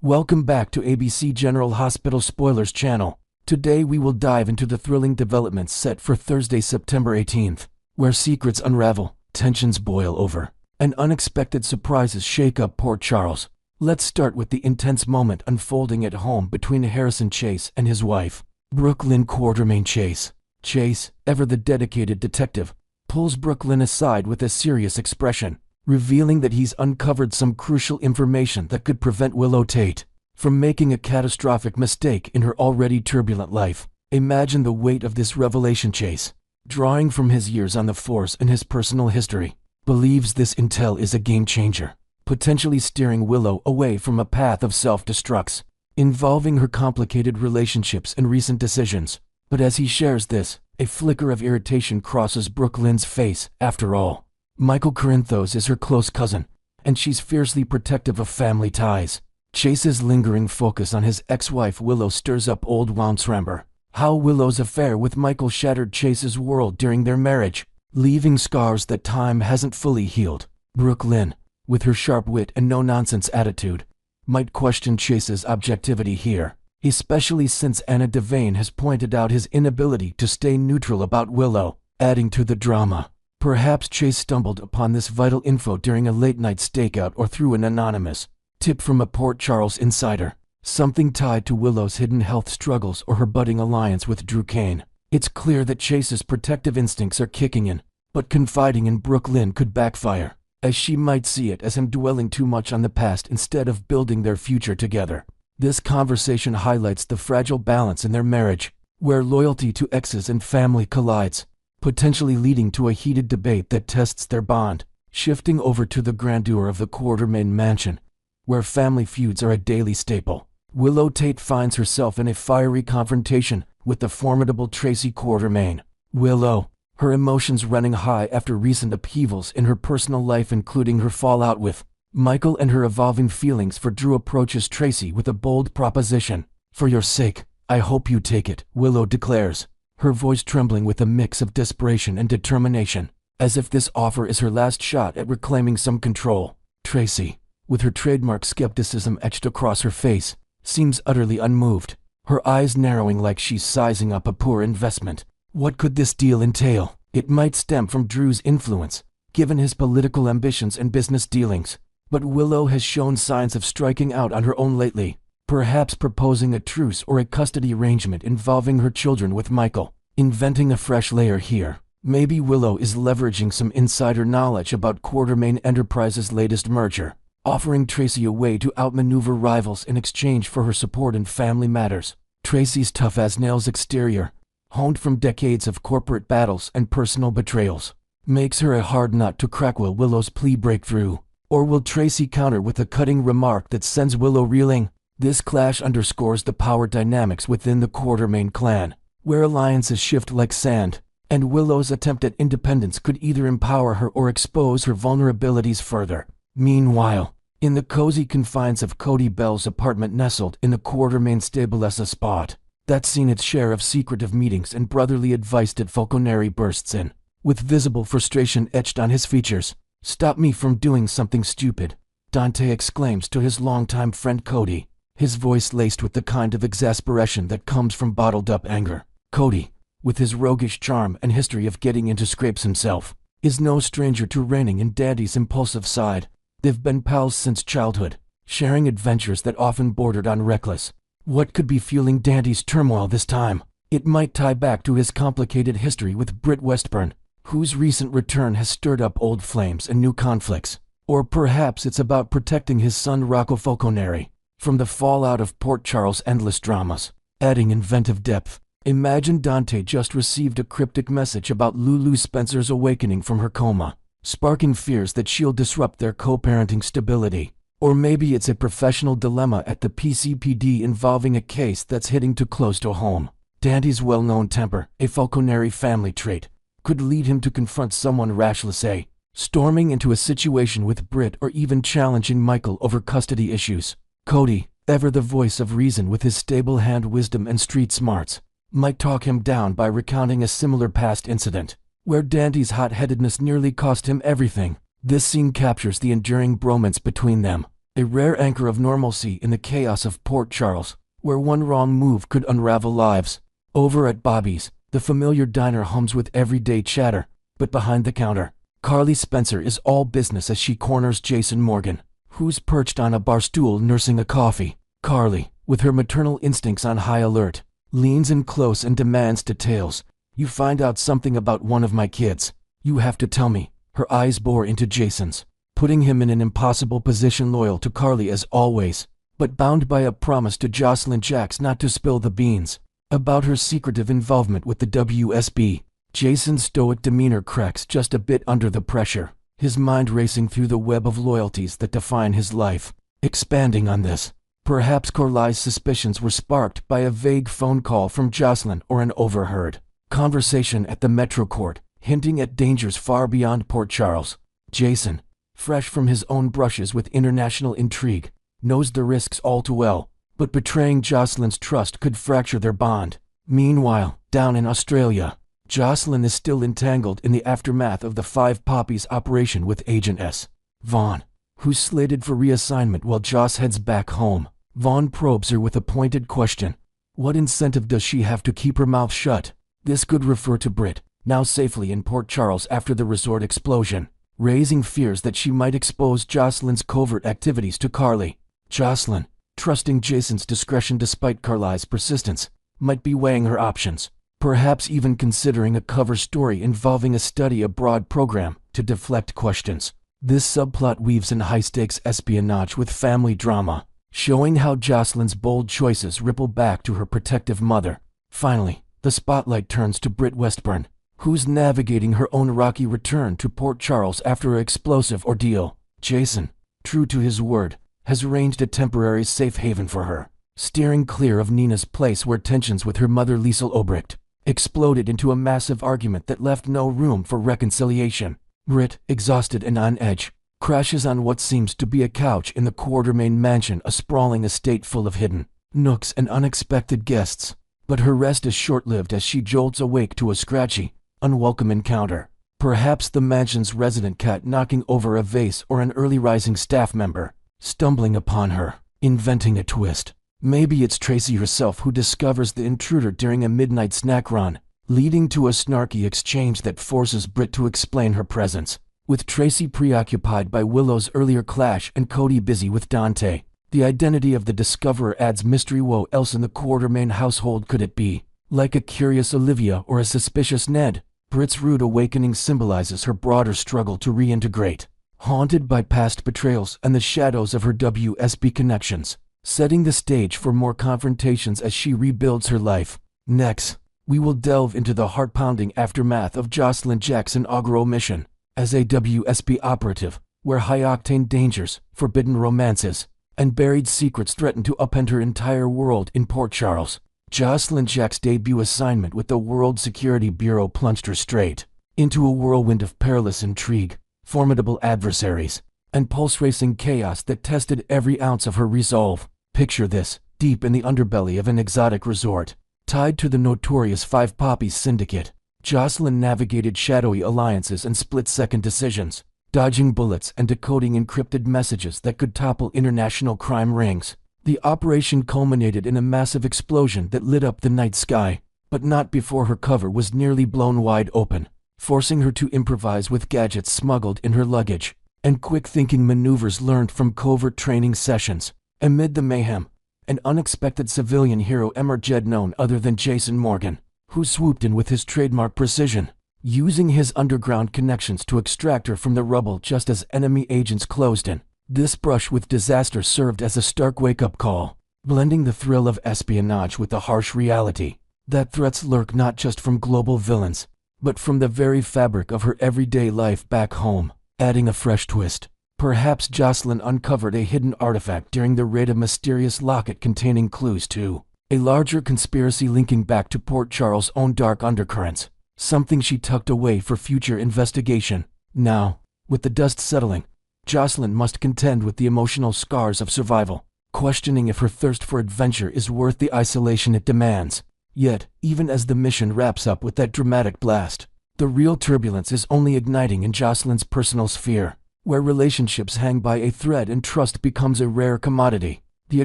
Welcome back to ABC General Hospital Spoilers channel. Today we will dive into the thrilling developments set for Thursday, September 18th, where secrets unravel, tensions boil over, and unexpected surprises shake up Port Charles. Let's start with the intense moment unfolding at home between Harrison Chase and his wife, Brooklyn Quartermaine Chase. Chase, ever the dedicated detective, pulls Brooklyn aside with a serious expression, revealing that he's uncovered some crucial information that could prevent Willow Tate from making a catastrophic mistake in her already turbulent life. Imagine the weight of this revelation. Chase, drawing from his years on the force and his personal history, believes this intel is a game changer, potentially steering Willow away from a path of self-destruct involving her complicated relationships and recent decisions. But as he shares this, a flicker of irritation crosses Brooklyn's face. After all, Michael Corinthos is her close cousin, and she's fiercely protective of family ties. Chase's lingering focus on his ex-wife Willow stirs up old wounds. Remember how Willow's affair with Michael shattered Chase's world during their marriage, leaving scars that time hasn't fully healed. Brooklyn, with her sharp wit and no-nonsense attitude, might question Chase's objectivity here, especially Since Anna Devane has pointed out his inability to stay neutral about Willow, adding to the drama. Perhaps Chase stumbled upon this vital info during a late-night stakeout or through an anonymous tip from a Port Charles insider, something tied to Willow's hidden health struggles or her budding alliance with Drew Kane. It's clear that Chase's protective instincts are kicking in, but confiding in Brooklyn could backfire, as she might see it as him dwelling too much on the past instead of building their future together. This conversation highlights the fragile balance in their marriage, where loyalty to exes and family collides, potentially leading to a heated debate that tests their bond. Shifting over to the grandeur of the Quartermaine mansion, where family feuds are a daily staple, Willow Tate finds herself in a fiery confrontation with the formidable Tracy Quartermaine. Willow, her emotions running high after recent upheavals in her personal life including her fallout with Michael and her evolving feelings for Drew, approaches Tracy with a bold proposition. "For your sake, I hope you take it," Willow declares, her voice trembling with a mix of desperation and determination, as if this offer is her last shot at reclaiming some control. Tracy, with her trademark skepticism etched across her face, seems utterly unmoved, her eyes narrowing like she's sizing up a poor investment. What could this deal entail? It might stem from Drew's influence, given his political ambitions and business dealings, but Willow has shown signs of striking out on her own lately, perhaps proposing a truce or a custody arrangement involving her children with Michael. Inventing a fresh layer here, maybe Willow is leveraging some insider knowledge about Quartermaine Enterprises' latest merger, offering Tracy a way to outmaneuver rivals in exchange for her support in family matters. Tracy's tough-as-nails exterior, honed from decades of corporate battles and personal betrayals, makes her a hard nut to crack. Will Willow's plea break through, or will Tracy counter with a cutting remark that sends Willow reeling? This clash underscores the power dynamics within the Quartermaine clan, where alliances shift like sand, and Willow's attempt at independence could either empower her or expose her vulnerabilities further. Meanwhile, in the cozy confines of Cody Bell's apartment nestled in the Quartermaine stable, a spot that's seen its share of secretive meetings and brotherly advice that Falconeri bursts in, with visible frustration etched on his features. "Stop me from doing something stupid," Dante exclaims to his longtime friend Cody, his voice laced with the kind of exasperation that comes from bottled-up anger. Cody, with his roguish charm and history of getting into scrapes himself, is no stranger to reining in Dandy's impulsive side. They've been pals since childhood, sharing adventures that often bordered on reckless. What could be fueling Dandy's turmoil this time? It might tie back to his complicated history with Britt Westburn, whose recent return has stirred up old flames and new conflicts. Or perhaps it's about protecting his son Rocco Falconeri from the fallout of Port Charles' endless dramas. Adding inventive depth, imagine Dante just received a cryptic message about Lulu Spencer's awakening from her coma, sparking fears that she'll disrupt their co-parenting stability. Or maybe it's a professional dilemma at the PCPD involving a case that's hitting too close to home. Dandy's well-known temper, a Falconeri family trait, could lead him to confront someone rash, let's say, storming into a situation with Britt or even challenging Michael over custody issues. Cody, ever the voice of reason with his stable hand wisdom and street smarts, might talk him down by recounting a similar past incident, where Dandy's hot-headedness nearly cost him everything. This scene captures the enduring bromance between them, a rare anchor of normalcy in the chaos of Port Charles, where one wrong move could unravel lives. Over at Bobby's, the familiar diner hums with everyday chatter, but behind the counter, Carly Spencer is all business as she corners Jason Morgan, who's perched on a bar stool nursing a coffee. Carly, with her maternal instincts on high alert, leans in close and demands details. "You find out something about one of my kids. You have to tell me." Her eyes bore into Jason's, putting him in an impossible position, loyal to Carly as always, but bound by a promise to Josslyn Jax not to spill the beans about her secretive involvement with the WSB. Jason's stoic demeanor cracks just a bit under the pressure, his mind racing through the web of loyalties that define his life. Expanding on this, perhaps Carly's suspicions were sparked by a vague phone call from Josslyn or an overheard conversation at the Metro Court, hinting at dangers far beyond Port Charles. Jason, fresh from his own brushes with international intrigue, knows the risks all too well, but betraying Josslyn's trust could fracture their bond. Meanwhile, down in Australia, Josslyn is still entangled in the aftermath of the Five Poppies operation with Agent S. Vaughn, who's slated for reassignment while Joss heads back home. Vaughn probes her with a pointed question. What incentive does she have to keep her mouth shut? This could refer to Britt, now safely in Port Charles after the resort explosion, raising fears that she might expose Josslyn's covert activities to Carly. Josslyn, trusting Jason's discretion despite Carly's persistence, might be weighing her options, perhaps even considering a cover story involving a study abroad program to deflect questions. This subplot weaves in high-stakes espionage with family drama, showing how Josslyn's bold choices ripple back to her protective mother. Finally, the spotlight turns to Britt Westburn, who's navigating her own rocky return to Port Charles after an explosive ordeal. Jason, true to his word, has arranged a temporary safe haven for her, steering clear of Nina's place where tensions with her mother Liesel Obrecht exploded into a massive argument that left no room for reconciliation. Britt, exhausted and on edge, crashes on what seems to be a couch in the Quartermain mansion, a sprawling estate full of hidden nooks and unexpected guests. But her rest is short-lived as she jolts awake to a scratchy, unwelcome encounter. Perhaps the mansion's resident cat knocking over a vase or an early rising staff member stumbling upon her, inventing a twist. Maybe it's Tracy herself who discovers the intruder during a midnight snack run, leading to a snarky exchange that forces Britt to explain her presence. With Tracy preoccupied by Willow's earlier clash and Cody busy with Dante, the identity of the discoverer adds mystery. What else in the Quartermain household could it be? Like a curious Olivia or a suspicious Ned, Britt's rude awakening symbolizes her broader struggle to reintegrate, haunted by past betrayals and the shadows of her WSB connections, setting the stage for more confrontations as she rebuilds her life. Next, we will delve into the heart-pounding aftermath of Josslyn Jack's inaugural mission as a WSB operative, where high-octane dangers, forbidden romances, and buried secrets threaten to upend her entire world in Port Charles. Josslyn Jack's debut assignment with the World Security Bureau plunged her straight into a whirlwind of perilous intrigue, formidable adversaries, and pulse-racing chaos that tested every ounce of her resolve. Picture this, deep in the underbelly of an exotic resort, tied to the notorious Five Poppies syndicate, Josslyn navigated shadowy alliances and split-second decisions, dodging bullets and decoding encrypted messages that could topple international crime rings. The operation culminated in a massive explosion that lit up the night sky, but not before her cover was nearly blown wide open, forcing her to improvise with gadgets smuggled in her luggage and quick-thinking maneuvers learned from covert training sessions. Amid the mayhem, an unexpected civilian hero emerged, none other than Jason Morgan, who swooped in with his trademark precision, using his underground connections to extract her from the rubble just as enemy agents closed in. This brush with disaster served as a stark wake-up call, blending the thrill of espionage with the harsh reality that threats lurk not just from global villains, but from the very fabric of her everyday life back home. Adding a fresh twist, perhaps Josslyn uncovered a hidden artifact during the raid, a mysterious locket containing clues to a larger conspiracy linking back to Port Charles' own dark undercurrents, something she tucked away for future investigation. Now, with the dust settling, Josslyn must contend with the emotional scars of survival, questioning if her thirst for adventure is worth the isolation it demands. Yet, even as the mission wraps up with that dramatic blast, the real turbulence is only igniting in Josslyn's personal sphere. where relationships hang by a thread and trust becomes a rare commodity. The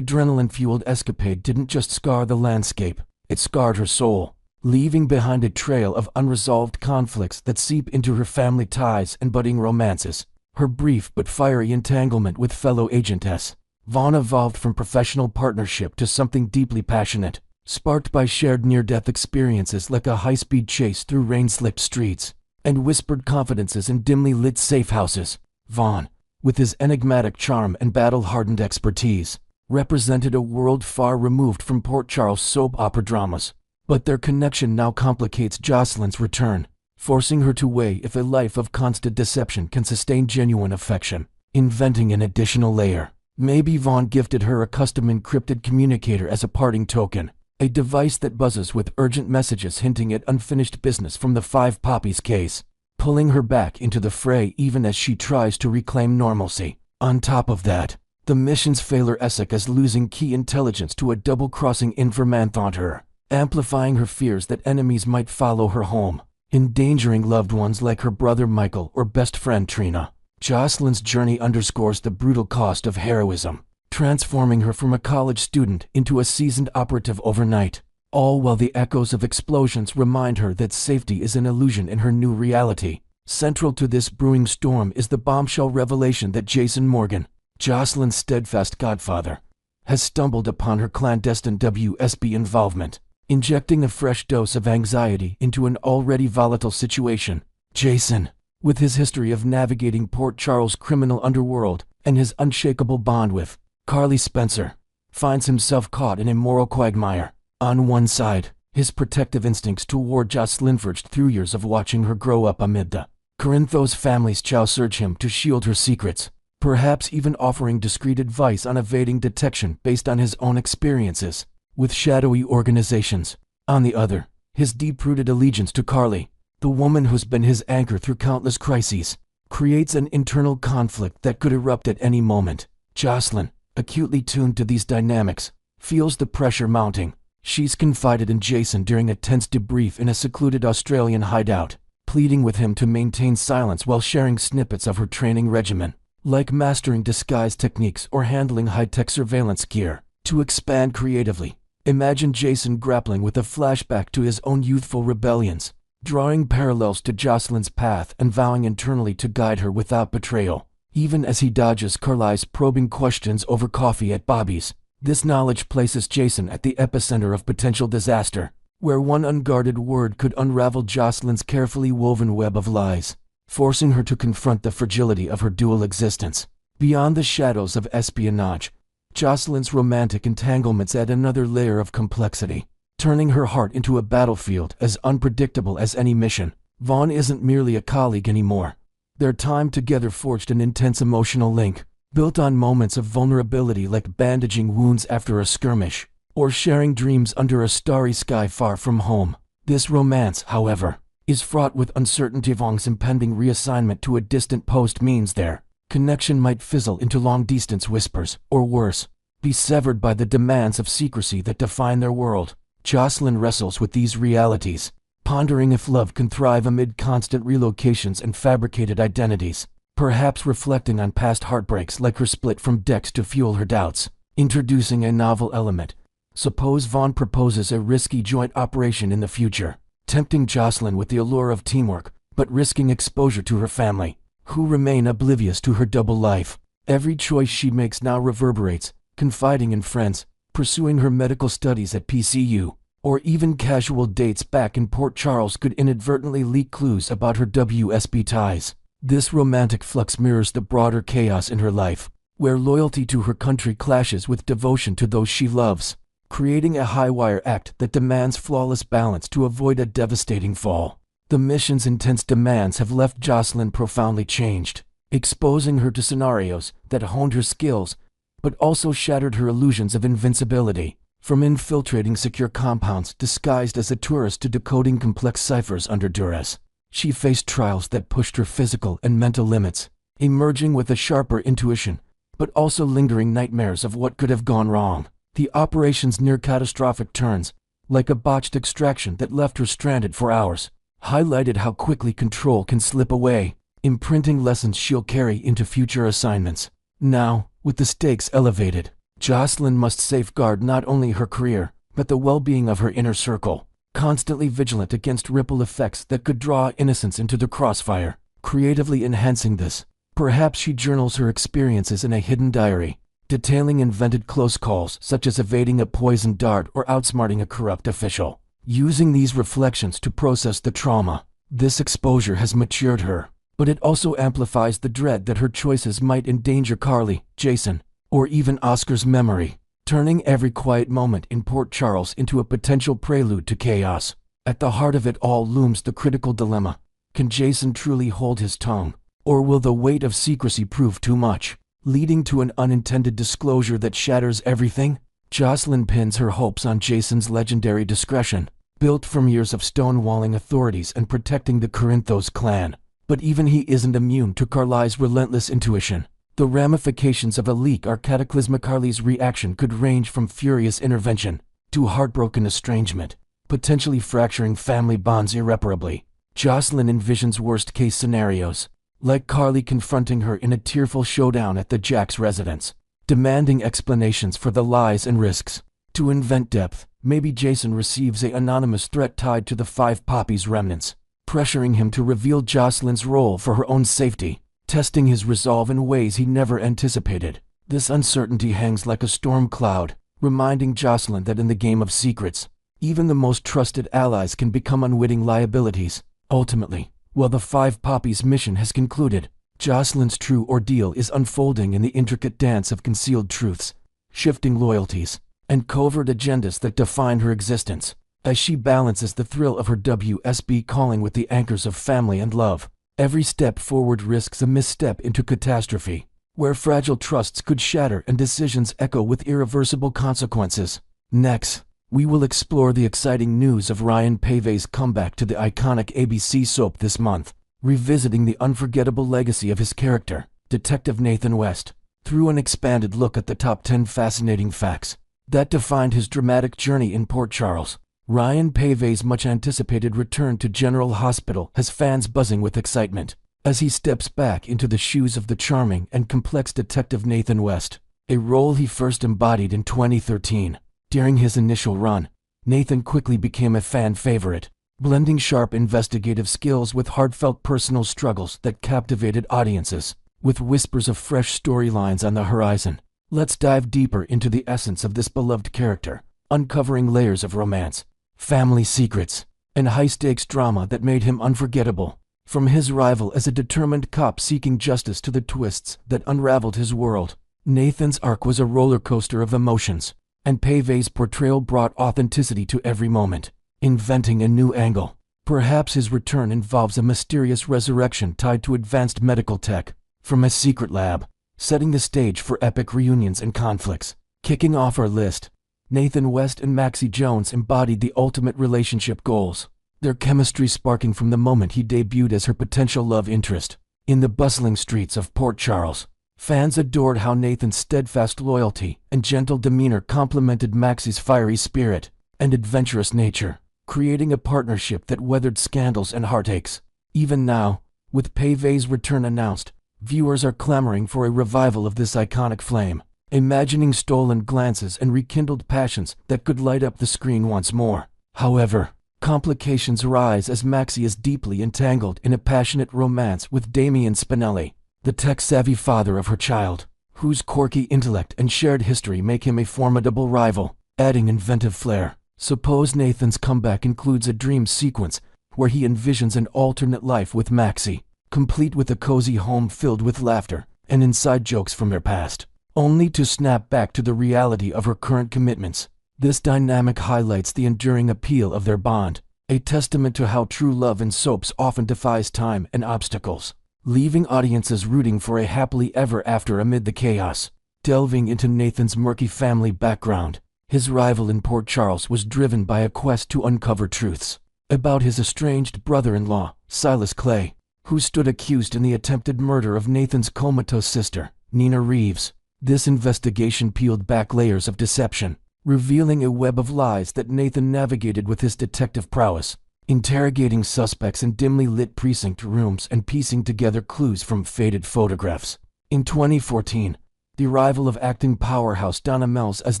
adrenaline-fueled escapade didn't just scar the landscape, it scarred her soul, leaving behind a trail of unresolved conflicts that seep into her family ties and budding romances. Her brief but fiery entanglement with fellow agentess Vaughn evolved from professional partnership to something deeply passionate, sparked by shared near-death experiences like a high-speed chase through rain-slicked streets and whispered confidences in dimly lit safe houses. Vaughn, with his enigmatic charm and battle-hardened expertise, represented a world far removed from Port Charles' soap opera dramas. But their connection now complicates Josslyn's return, forcing her to weigh if a life of constant deception can sustain genuine affection. Inventing an additional layer, maybe Vaughn gifted her a custom encrypted communicator as a parting token, a device that buzzes with urgent messages hinting at unfinished business from the Five Poppies case, pulling her back into the fray even as she tries to reclaim normalcy. On top of that, the mission's failure as losing key intelligence to a double-crossing informant on her, amplifying her fears that enemies might follow her home, endangering loved ones like her brother Michael or best friend Trina. Josslyn's journey underscores the brutal cost of heroism, transforming her from a college student into a seasoned operative overnight, all while the echoes of explosions remind her that safety is an illusion in her new reality. Central to this brewing storm is the bombshell revelation that Jason Morgan, Josslyn's steadfast godfather, has stumbled upon her clandestine WSB involvement, injecting a fresh dose of anxiety into an already volatile situation. Jason, with his history of navigating Port Charles' criminal underworld and his unshakable bond with Carly Spencer, finds himself caught in a moral quagmire. On one side, his protective instincts toward Josslyn forged through years of watching her grow up amid the Corinthos family's chows urge him to shield her secrets, perhaps even offering discreet advice on evading detection based on his own experiences with shadowy organizations. On the other, his deep-rooted allegiance to Carly, the woman who's been his anchor through countless crises, creates an internal conflict that could erupt at any moment. Josslyn, acutely tuned to these dynamics, feels the pressure mounting. She's confided in Jason during a tense debrief in a secluded Australian hideout, pleading with him to maintain silence while sharing snippets of her training regimen, like mastering disguise techniques or handling high-tech surveillance gear. To expand creatively, imagine Jason grappling with a flashback to his own youthful rebellions, drawing parallels to Josslyn's path and vowing internally to guide her without betrayal, even as he dodges Carly's probing questions over coffee at Bobby's. This knowledge places Jason at the epicenter of potential disaster, where one unguarded word could unravel Josslyn's carefully woven web of lies, forcing her to confront the fragility of her dual existence. Beyond the shadows of espionage, Josslyn's romantic entanglements add another layer of complexity, turning her heart into a battlefield as unpredictable as any mission. Vaughn isn't merely a colleague anymore. Their time together forged an intense emotional link, built on moments of vulnerability like bandaging wounds after a skirmish, or sharing dreams under a starry sky far from home. This romance, however, is fraught with uncertainty. Vaughn's impending reassignment to a distant post means their connection might fizzle into long-distance whispers, or worse, be severed by the demands of secrecy that define their world. Josslyn wrestles with these realities, pondering if love can thrive amid constant relocations and fabricated identities, perhaps reflecting on past heartbreaks like her split from Dex to fuel her doubts. Introducing a novel element, suppose Vaughn proposes a risky joint operation in the future, tempting Josslyn with the allure of teamwork, but risking exposure to her family, who remain oblivious to her double life. Every choice she makes now reverberates, confiding in friends, pursuing her medical studies at PCU, or even casual dates back in Port Charles could inadvertently leak clues about her WSB ties. This romantic flux mirrors the broader chaos in her life, where loyalty to her country clashes with devotion to those she loves, creating a high-wire act that demands flawless balance to avoid a devastating fall. The mission's intense demands have left Josslyn profoundly changed, exposing her to scenarios that honed her skills, but also shattered her illusions of invincibility. From infiltrating secure compounds disguised as a tourist to decoding complex ciphers under duress, she faced trials that pushed her physical and mental limits, emerging with a sharper intuition, but also lingering nightmares of what could have gone wrong. The operation's near-catastrophic turns, like a botched extraction that left her stranded for hours, highlighted how quickly control can slip away. imprinting lessons she'll carry into future assignments. Now, with the stakes elevated, Josslyn must safeguard not only her career, but the well-being of her inner circle, constantly vigilant against ripple effects that could draw innocence into the crossfire. Creatively enhancing this, perhaps she journals her experiences in a hidden diary, detailing invented close calls such as evading a poisoned dart or outsmarting a corrupt official. Using these reflections to process the trauma, this exposure has matured her, but it also amplifies the dread that her choices might endanger Carly, Jason, or even Oscar's memory, turning every quiet moment in Port Charles into a potential prelude to chaos. At the heart of it all looms the critical dilemma. Can Jason truly hold his tongue, or will the weight of secrecy prove too much, leading to an unintended disclosure that shatters everything? Josslyn pins her hopes on Jason's legendary discretion, built from years of stonewalling authorities and protecting the Corinthos clan. But even he isn't immune to Carly's relentless intuition. The ramifications of a leak are cataclysmic. Carly's reaction could range from furious intervention to heartbroken estrangement, potentially fracturing family bonds irreparably. Josslyn envisions worst-case scenarios, like Carly confronting her in a tearful showdown at the Jack's residence, demanding explanations for the lies and risks. To invent depth, maybe Jason receives an anonymous threat tied to the Five Poppies remnants, pressuring him to reveal Josslyn's role for her own safety, testing his resolve in ways he never anticipated. This uncertainty hangs like a storm cloud, reminding Josslyn that in the game of secrets, even the most trusted allies can become unwitting liabilities. Ultimately, while the Five Poppies' mission has concluded, Josslyn's true ordeal is unfolding in the intricate dance of concealed truths, shifting loyalties, and covert agendas that define her existence. As she balances the thrill of her WSB calling with the anchors of family and love, every step forward risks a misstep into catastrophe, where fragile trusts could shatter and decisions echo with irreversible consequences. Next, we will explore the exciting news of Ryan Pave's comeback to the iconic ABC soap this month, revisiting the unforgettable legacy of his character, Detective Nathan West, through an expanded look at the top 10 fascinating facts that defined his dramatic journey in Port Charles. Ryan Pave's much-anticipated return to General Hospital has fans buzzing with excitement, as he steps back into the shoes of the charming and complex Detective Nathan West, a role he first embodied in 2013. During his initial run, Nathan quickly became a fan favorite, blending sharp investigative skills with heartfelt personal struggles that captivated audiences. With whispers of fresh storylines on the horizon, let's dive deeper into the essence of this beloved character, uncovering layers of romance, family secrets, and high-stakes drama that made him unforgettable. From his rival as a determined cop seeking justice to the twists that unraveled his world, Nathan's arc was a roller coaster of emotions, and Pave's portrayal brought authenticity to every moment, inventing a new angle. Perhaps his return involves a mysterious resurrection tied to advanced medical tech from a secret lab, setting the stage for epic reunions and conflicts. Kicking off our list, Nathan West and Maxie Jones embodied the ultimate relationship goals, their chemistry sparking from the moment he debuted as her potential love interest. In the bustling streets of Port Charles, fans adored how Nathan's steadfast loyalty and gentle demeanor complemented Maxie's fiery spirit and adventurous nature, creating a partnership that weathered scandals and heartaches. Even now, with Pave's return announced, viewers are clamoring for a revival of this iconic flame, imagining stolen glances and rekindled passions that could light up the screen once more. However, complications rise as Maxie is deeply entangled in a passionate romance with Damian Spinelli, the tech-savvy father of her child, whose quirky intellect and shared history make him a formidable rival, adding inventive flair. Suppose Nathan's comeback includes a dream sequence where he envisions an alternate life with Maxie, complete with a cozy home filled with laughter and inside jokes from their past, only to snap back to the reality of her current commitments. This dynamic highlights the enduring appeal of their bond, a testament to how true love in soaps often defies time and obstacles, leaving audiences rooting for a happily ever after amid the chaos. Delving into Nathan's murky family background, his rival in Port Charles was driven by a quest to uncover truths about his estranged brother-in-law, Silas Clay, who stood accused in the attempted murder of Nathan's comatose sister, Nina Reeves. This investigation peeled back layers of deception, revealing a web of lies that Nathan navigated with his detective prowess. interrogating suspects in dimly lit precinct rooms and piecing together clues from faded photographs. In 2014, the arrival of acting powerhouse Donna Mills as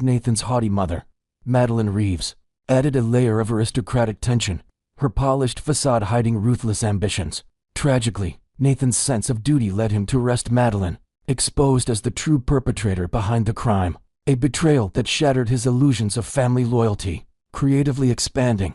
Nathan's haughty mother, Madeline Reeves, added a layer of aristocratic tension, her polished facade hiding ruthless ambitions. Tragically, Nathan's sense of duty led him to arrest Madeline, exposed as the true perpetrator behind the crime, a betrayal that shattered his illusions of family loyalty. Creatively expanding,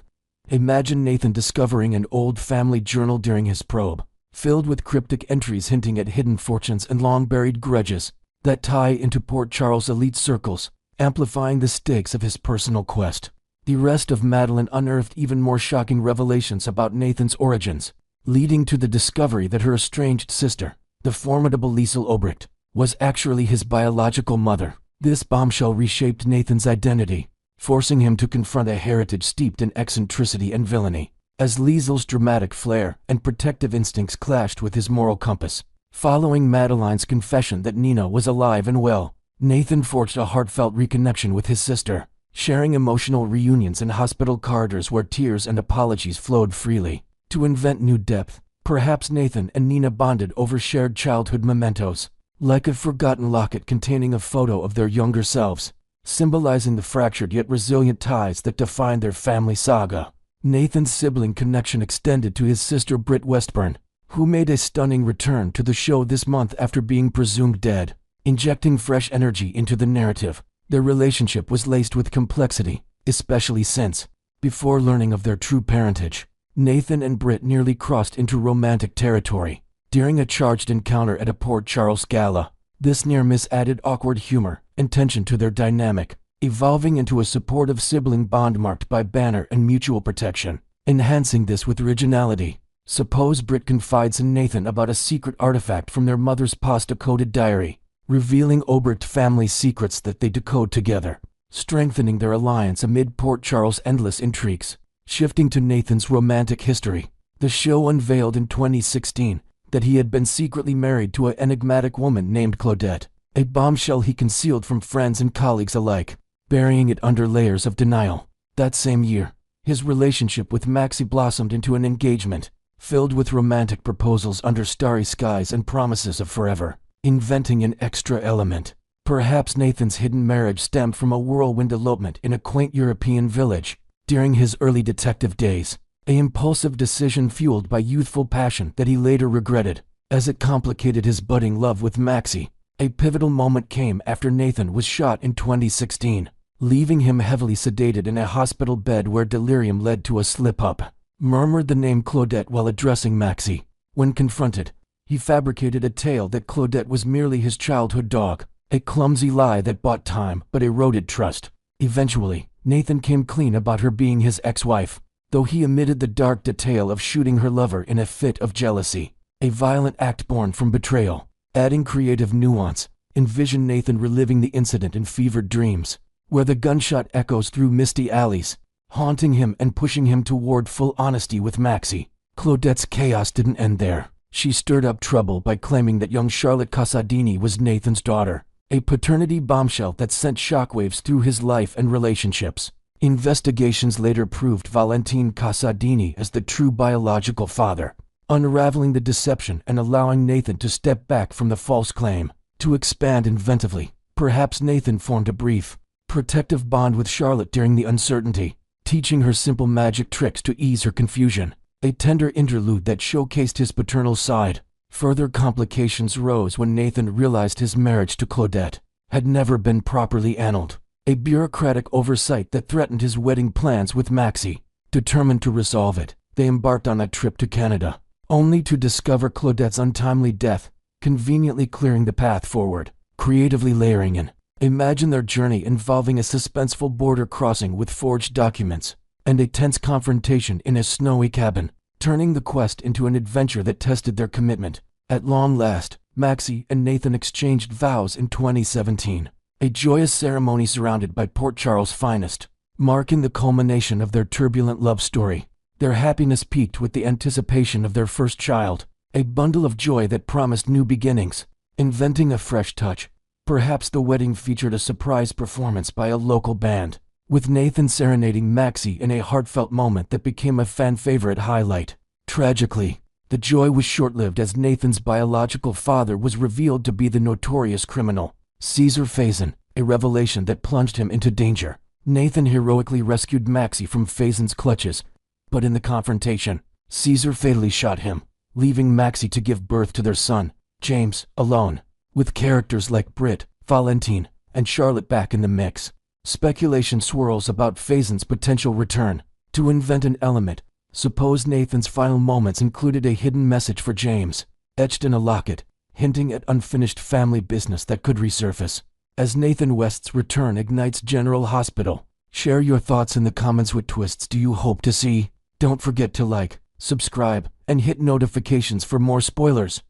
imagine Nathan discovering an old family journal during his probe, filled with cryptic entries hinting at hidden fortunes and long-buried grudges that tie into Port Charles' elite circles, amplifying the stakes of his personal quest. The arrest of Madeline unearthed even more shocking revelations about Nathan's origins, leading to the discovery that her estranged sister, the formidable Liesl Obrecht, was actually his biological mother. This bombshell reshaped Nathan's identity, forcing him to confront a heritage steeped in eccentricity and villainy, as Liesl's dramatic flair and protective instincts clashed with his moral compass. Following Madeline's confession that Nina was alive and well, Nathan forged a heartfelt reconnection with his sister, sharing emotional reunions in hospital corridors where tears and apologies flowed freely. To invent new depth, perhaps Nathan and Nina bonded over shared childhood mementos, like a forgotten locket containing a photo of their younger selves, symbolizing the fractured yet resilient ties that defined their family saga. Nathan's sibling connection extended to his sister Britt Westburn, who made a stunning return to the show this month after being presumed dead, injecting fresh energy into the narrative. Their relationship was laced with complexity, especially since, before learning of their true parentage, Nathan and Britt nearly crossed into romantic territory. During a charged encounter at a Port Charles gala, this near miss added awkward humor and tension to their dynamic, evolving into a supportive sibling bond marked by banter and mutual protection. Enhancing this with originality, suppose Britt confides in Nathan about a secret artifact from their mother's pasta-coated diary, revealing Obrecht family secrets that they decode together, strengthening their alliance amid Port Charles' endless intrigues. Shifting to Nathan's romantic history, the show unveiled in 2016 that he had been secretly married to an enigmatic woman named Claudette, a bombshell he concealed from friends and colleagues alike, burying it under layers of denial. That same year, his relationship with Maxie blossomed into an engagement, filled with romantic proposals under starry skies and promises of forever. Inventing an extra element, perhaps Nathan's hidden marriage stemmed from a whirlwind elopement in a quaint European village. During his early detective days, an impulsive decision fueled by youthful passion that he later regretted, as it complicated his budding love with Maxie. A pivotal moment came after Nathan was shot in 2016, leaving him heavily sedated in a hospital bed where delirium led to a slip-up. Murmured the name Claudette while addressing Maxie. When confronted, he fabricated a tale that Claudette was merely his childhood dog, a clumsy lie that bought time but eroded trust. Eventually, Nathan came clean about her being his ex-wife, though he omitted the dark detail of shooting her lover in a fit of jealousy, a violent act born from betrayal. Adding creative nuance, envision Nathan reliving the incident in fevered dreams, where the gunshot echoes through misty alleys, haunting him and pushing him toward full honesty with Maxie. Claudette's chaos didn't end there. She stirred up trouble by claiming that young Charlotte Casadini was Nathan's daughter, a paternity bombshell that sent shockwaves through his life and relationships. Investigations later proved Valentin Casadini as the true biological father, unraveling the deception and allowing Nathan to step back from the false claim. To expand inventively, perhaps Nathan formed a brief, protective bond with Charlotte during the uncertainty, teaching her simple magic tricks to ease her confusion, a tender interlude that showcased his paternal side. Further complications rose when Nathan realized his marriage to Claudette had never been properly annulled, a bureaucratic oversight that threatened his wedding plans with Maxie. Determined to resolve it, they embarked on a trip to Canada, only to discover Claudette's untimely death, conveniently clearing the path forward. Creatively layering in, imagine their journey involving a suspenseful border crossing with forged documents, and a tense confrontation in a snowy cabin, turning the quest into an adventure that tested their commitment. At long last, Maxie and Nathan exchanged vows in 2017, a joyous ceremony surrounded by Port Charles' finest, marking the culmination of their turbulent love story. Their happiness peaked with the anticipation of their first child, a bundle of joy that promised new beginnings. Inventing a fresh touch, perhaps the wedding featured a surprise performance by a local band, with Nathan serenading Maxie in a heartfelt moment that became a fan favorite highlight. Tragically, the joy was short-lived as Nathan's biological father was revealed to be the notorious criminal, Caesar Faison, a revelation that plunged him into danger. Nathan heroically rescued Maxie from Faison's clutches, but in the confrontation, Caesar fatally shot him, leaving Maxie to give birth to their son, James, alone. With characters like Britt, Valentine, and Charlotte back in the mix, speculation swirls about Faison's potential return. To invent an element, suppose Nathan's final moments included a hidden message for James, etched in a locket, hinting at unfinished family business that could resurface. As Nathan West's return ignites General Hospital, share your thoughts in the comments. What twists do you hope to see? Don't forget to like, subscribe, and hit notifications for more spoilers.